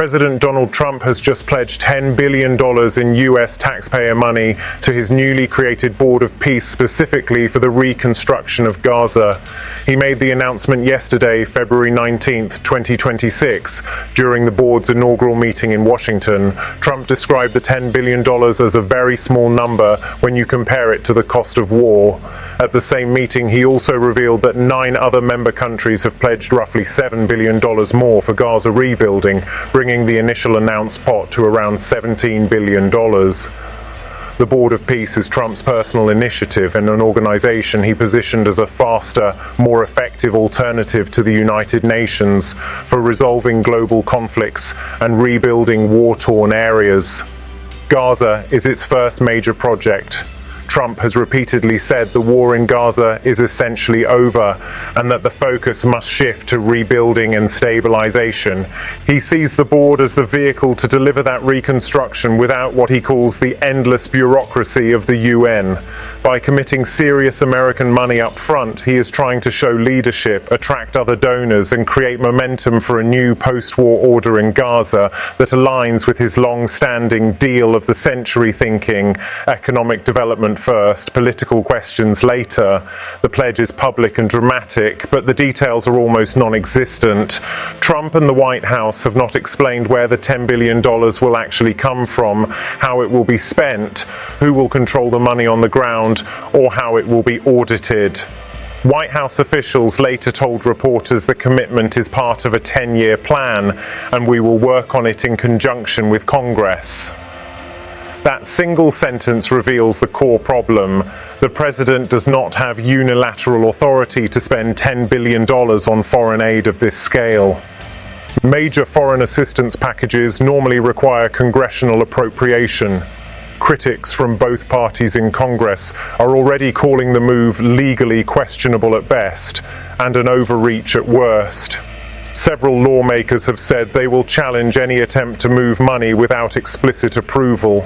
President Donald Trump has just pledged $10 billion in US taxpayer money to his newly created Board of Peace specifically for the reconstruction of Gaza. He made the announcement yesterday, February 19, 2026, during the board's inaugural meeting in Washington. Trump described the $10 billion as a very small number when you compare it to the cost of war. At the same meeting, he also revealed that 9 other member countries have pledged roughly $7 billion more for Gaza rebuilding, bringing the initial announced pot to around $17 billion. The Board of Peace is Trump's personal initiative and an organization he positioned as a faster, more effective alternative to the United Nations for resolving global conflicts and rebuilding war-torn areas. Gaza is its first major project. Trump has repeatedly said the war in Gaza is essentially over and that the focus must shift to rebuilding and stabilization. He sees the board as the vehicle to deliver that reconstruction without what he calls the endless bureaucracy of the UN. By committing serious American money up front, he is trying to show leadership, attract other donors, and create momentum for a new post-war order in Gaza that aligns with his long-standing deal of the century thinking: economic development first, political questions later. The pledge is public and dramatic, but the details are almost non-existent. Trump and the White House have not explained where the $10 billion will actually come from, how it will be spent, who will control the money on the ground, or how it will be audited. White House officials later told reporters the commitment is part of a 10-year plan, and we will work on it in conjunction with Congress. That single sentence reveals the core problem. The president does not have unilateral authority to spend $10 billion on foreign aid of this scale. Major foreign assistance packages normally require congressional appropriation. Critics from both parties in Congress are already calling the move legally questionable at best and an overreach at worst. Several lawmakers have said they will challenge any attempt to move money without explicit approval.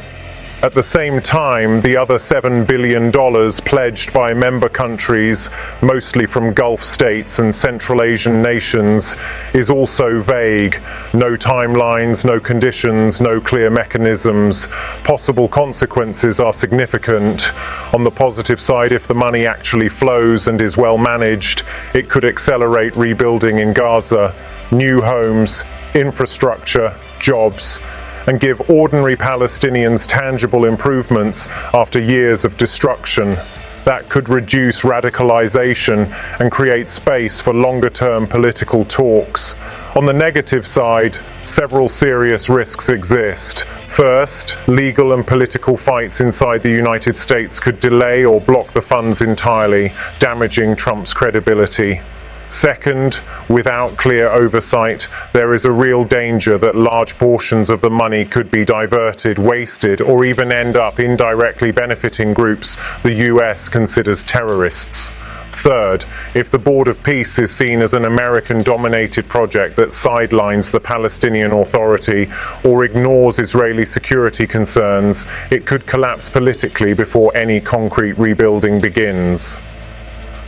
At the same time, the other $7 billion pledged by member countries, mostly from Gulf states and Central Asian nations, is also vague. No timelines, no conditions, no clear mechanisms. Possible consequences are significant. On the positive side, if the money actually flows and is well managed, it could accelerate rebuilding in Gaza, new homes, infrastructure, jobs, and give ordinary Palestinians tangible improvements after years of destruction. That could reduce radicalization and create space for longer-term political talks. On the negative side, several serious risks exist. First, legal and political fights inside the United States could delay or block the funds entirely, damaging Trump's credibility. Second, without clear oversight, there is a real danger that large portions of the money could be diverted, wasted, or even end up indirectly benefiting groups the US considers terrorists. Third, if the Board of Peace is seen as an American-dominated project that sidelines the Palestinian Authority or ignores Israeli security concerns, it could collapse politically before any concrete rebuilding begins.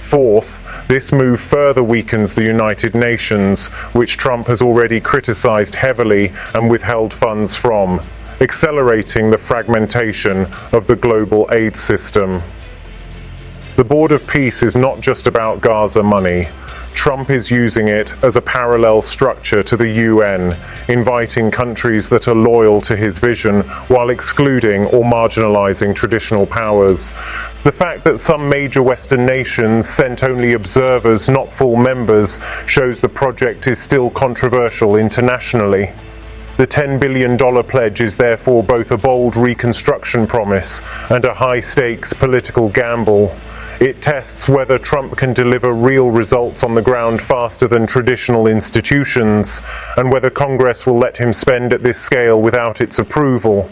Fourth, this move further weakens the United Nations, which Trump has already criticized heavily and withheld funds from, accelerating the fragmentation of the global aid system. The Board of Peace is not just about Gaza money. Trump is using it as a parallel structure to the UN, inviting countries that are loyal to his vision while excluding or marginalizing traditional powers. The fact that some major Western nations sent only observers, not full members, shows the project is still controversial internationally. The $10 billion pledge is therefore both a bold reconstruction promise and a high-stakes political gamble. It tests whether Trump can deliver real results on the ground faster than traditional institutions, and whether Congress will let him spend at this scale without its approval.